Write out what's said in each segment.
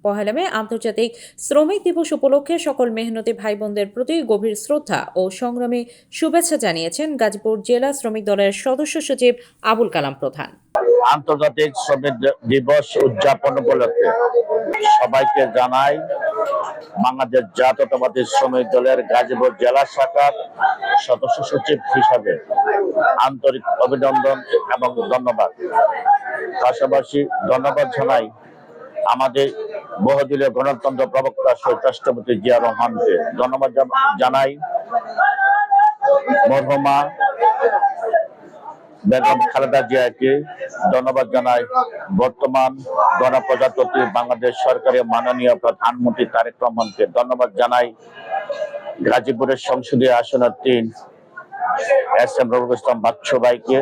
পহেলা মে আন্তর্জাতিক শ্রমিক দিবস উপলক্ষে সকল মেহনতি ভাই বোনদের প্রতি গভীর শ্রদ্ধা ও সংগ্রামী শুভেচ্ছা জানিয়েছেন গাজীপুর জেলা শ্রমিক দলের সদস্য সচিব আবুল কালাম প্রধান। আন্তর্জাতিক শ্রমিক দিবস উদযাপন উপলক্ষে সবাইকে জানাই বাংলাদেশ জাতীয়তাবাদী শ্রমিক দলের গাজীপুর জেলা শাখার সদস্য সচিব হিসাবে আন্তরিক অভিনন্দন এবং ধন্যবাদ। পাশাপাশি ধন্যবাদ জানাই আমাদের বহুদলীয় গণতন্ত্র প্রবক্তা শহীদ রাষ্ট্রপতি জিয়া রহমানকে, ধন্যবাদ জানাই মরহুমা বেগম খালেদা জিয়াকে, ধন্যবাদ জানাই বর্তমান গণপ্রজাতন্ত্রী বাংলাদেশ সরকারের মাননীয় প্রধানমন্ত্রী তারেক রহমানকে, ধন্যবাদ জানাই গাজীপুরের সংসদীয় আসনের ৩ এস.এম. রফিকুল ইসলাম বাচ্চু ভাইকে,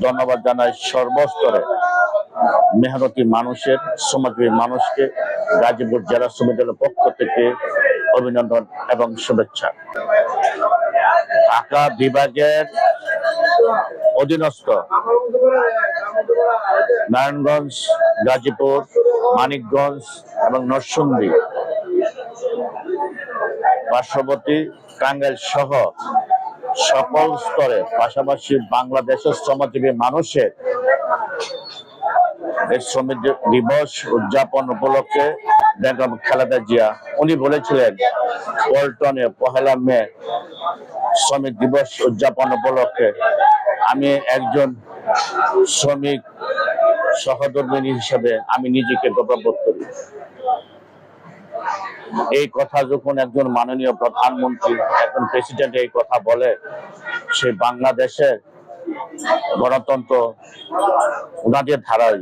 ধন্যবাদ জানাই সর্বস্তরে মেহনতি মানুষের, সমাজসেবী মানুষকে গাজীপুর জেলা শ্রমিক দলের পক্ষ থেকে অভিনন্দন এবং শুভেচ্ছা। ঢাকা বিভাগের অধীনস্থ নারায়ণগঞ্জ, গাজীপুর, মানিকগঞ্জ এবং নরসিংদী, পার্শ্ববর্তী টাঙ্গাইল সহ সকল স্তরে, পাশাপাশি বাংলাদেশের শ্রমজীবী মানুষের শ্রমিক দিবস উদযাপন উপলক্ষে বেগম খালেদা জিয়া উনি বলেছিলেন পল্টনে পহেলা মে শ্রমিক দিবস উদযাপন উপলক্ষে আমি একজন শ্রমিক সহধর্মিণী হিসেবে আমি নিজেকে গর্ববোধ করি। এই কথা যখন একজন মাননীয় প্রধানমন্ত্রী, একজন প্রেসিডেন্ট এই কথা বলে, সে বাংলাদেশের গণতন্ত্র ওনাদের ধারায়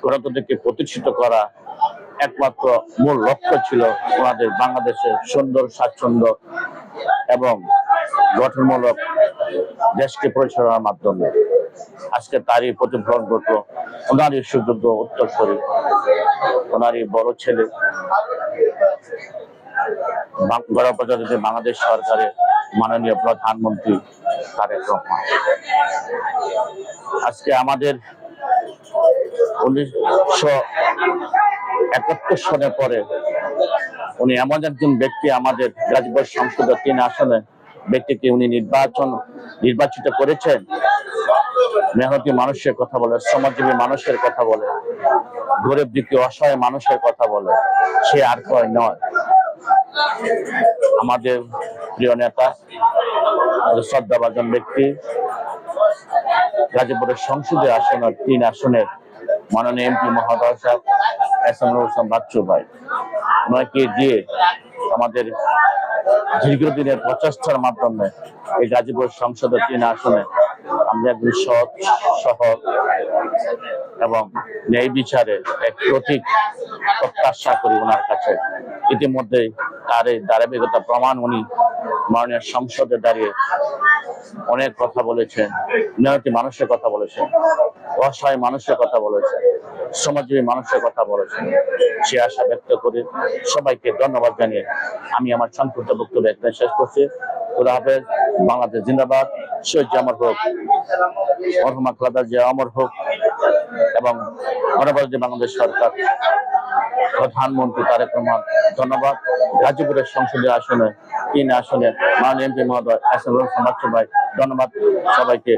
গণতন্ত্রকে প্রতিষ্ঠিত করা একমাত্র মূল লক্ষ্য ছিল ওনাদের বাংলাদেশের সুন্দর, স্বাচ্ছন্দ্য এবং গঠনমূলক দেশকে পরিচালনার মাধ্যমে। আজকে তারই প্রতিফলন ঘটল ওনারই সুযোগ্য উত্তরসূরি, ওনারই বড় ছেলে গণপ্রজাতন্ত্রী বাংলাদেশ সরকারের মাননীয় প্রধানমন্ত্রী তারেক রহমান। আজকে আমাদের 1971 সনের পরে উনি এমন একজন ব্যক্তি, আমাদের গাজীপুর সংসদের ৩ আসনে ব্যক্তিকে উনি নির্বাচিত করেছেন। মেহনতি মানুষের কথা বলে, সমাজজীবী মানুষের কথা বলে, গরিব দুঃখী অসহায় মানুষের কথা বলে, সে আর কয় নয় আমাদের প্রিয় নেতা, শ্রদ্ধাভাজন ব্যক্তি, গাজীপুরের সংসদীয় আসনের ৩ আসনের মাননীয় এমপি মহোদয় সাহেব এস.এম. রফিকুল ইসলাম বাচ্চু ভাই, ওনাকে দিয়ে আমাদের দীর্ঘদিনের প্রচেষ্টার মাধ্যমে এই গাজীপুর সংসদের ৩ আসনে আমরা একজন সৎ, সহজ এবং ন্যায় বিচারে এক প্রতীক প্রত্যাশা করি ওনার কাছে। ইতিমধ্যে তার এই ধারাবাহিকতা প্রমাণ উনি মাননীয় সংসদে দাঁড়িয়ে অনেক কথা বলেছেন, মেহনতি মানুষের কথা বলেছেন, অসহায় মানুষের কথা বলেছেন, সমাজজীবী মানুষের কথা বলেছেন। সে আশা ব্যক্ত করে সবাইকে ধন্যবাদ জানিয়ে আমি আমার সংক্ষিপ্ত বক্তব্য এখানে শেষ করছি। খোদা হাফেজ। বাংলাদেশ জিন্দাবাদ। শহীদ অমর হোক, মরহুমা খালেদা জিয়া অমর হোক এবং গণপ্রজাতন্ত্রী বাংলাদেশ সরকার প্রধানমন্ত্রী তারেক রহমান। ধন্যবাদ। গাজীপুরের সংসদীয় আসনে ৩ আসনে মাননীয় এমপি মহোদয় এস.এম. রফিকুল ইসলাম বাচ্চু ভাই, ধন্যবাদ সবাইকে।